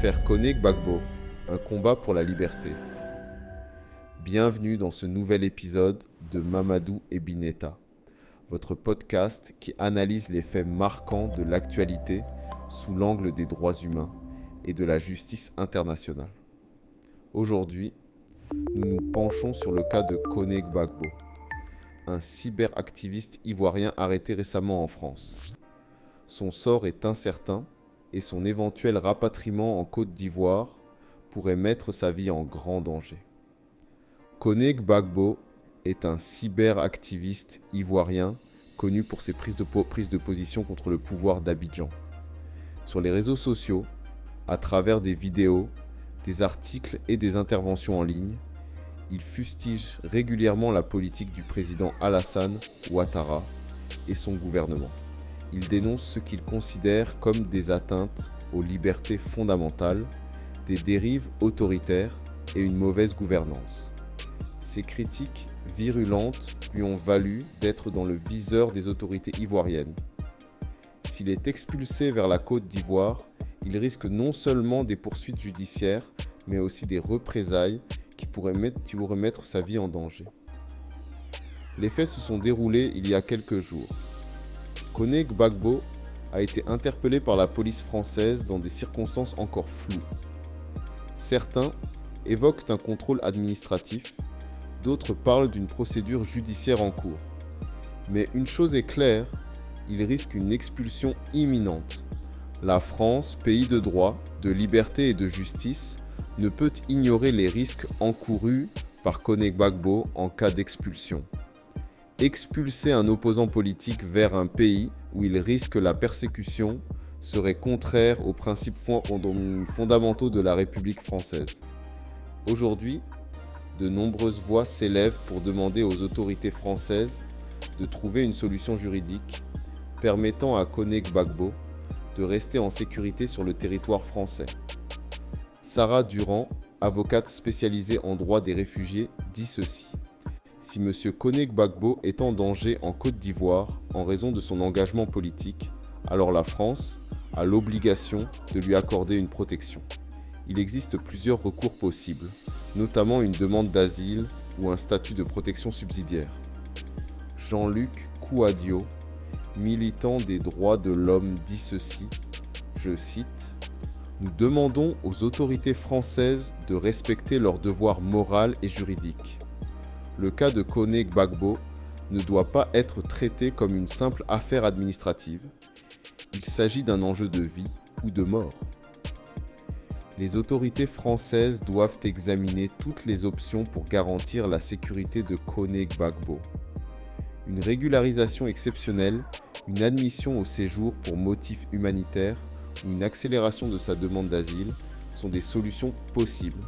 l'affaire Kone Gbagbo, un combat pour la liberté. Bienvenue dans ce nouvel épisode de Mamadou et Bineta, votre podcast qui analyse les faits marquants de l'actualité sous l'angle des droits humains et de la justice internationale. Aujourd'hui, nous nous penchons sur le cas de Kone Gbagbo, un cyberactiviste ivoirien arrêté récemment en France. Son sort est incertain et son éventuel rapatriement en Côte d'Ivoire pourrait mettre sa vie en grand danger. Kone Gbagbo est un cyberactiviste ivoirien connu pour ses prises de position contre le pouvoir d'Abidjan. Sur les réseaux sociaux, à travers des vidéos, des articles et des interventions en ligne, il fustige régulièrement la politique du président Alassane Ouattara et son gouvernement. Il dénonce ce qu'il considère comme des atteintes aux libertés fondamentales, des dérives autoritaires et une mauvaise gouvernance. Ces critiques virulentes lui ont valu d'être dans le viseur des autorités ivoiriennes. S'il est expulsé vers la Côte d'Ivoire, il risque non seulement des poursuites judiciaires, mais aussi des représailles qui pourraient mettre sa vie en danger. Les faits se sont déroulés il y a quelques jours. Kone Gbagbo a été interpellé par la police française dans des circonstances encore floues. Certains évoquent un contrôle administratif, d'autres parlent d'une procédure judiciaire en cours. Mais une chose est claire, il risque une expulsion imminente. La France, pays de droit, de liberté et de justice, ne peut ignorer les risques encourus par Kone Gbagbo en cas d'expulsion. Expulser un opposant politique vers un pays où il risque la persécution serait contraire aux principes fondamentaux de la République française. Aujourd'hui, de nombreuses voix s'élèvent pour demander aux autorités françaises de trouver une solution juridique permettant à Kone Gbagbo de rester en sécurité sur le territoire français. Sarah Durand, avocate spécialisée en droit des réfugiés, dit ceci. Si M. Kone Gbagbo est en danger en Côte d'Ivoire en raison de son engagement politique, alors la France a l'obligation de lui accorder une protection. Il existe plusieurs recours possibles, notamment une demande d'asile ou un statut de protection subsidiaire. Jean-Luc Kouadio, militant des droits de l'homme, dit ceci, je cite, « Nous demandons aux autorités françaises de respecter leurs devoirs moraux et juridiques. Le cas de Kone Gbagbo ne doit pas être traité comme une simple affaire administrative. Il s'agit d'un enjeu de vie ou de mort. Les autorités françaises doivent examiner toutes les options pour garantir la sécurité de Kone Gbagbo. Une régularisation exceptionnelle, une admission au séjour pour motif humanitaire ou une accélération de sa demande d'asile sont des solutions possibles,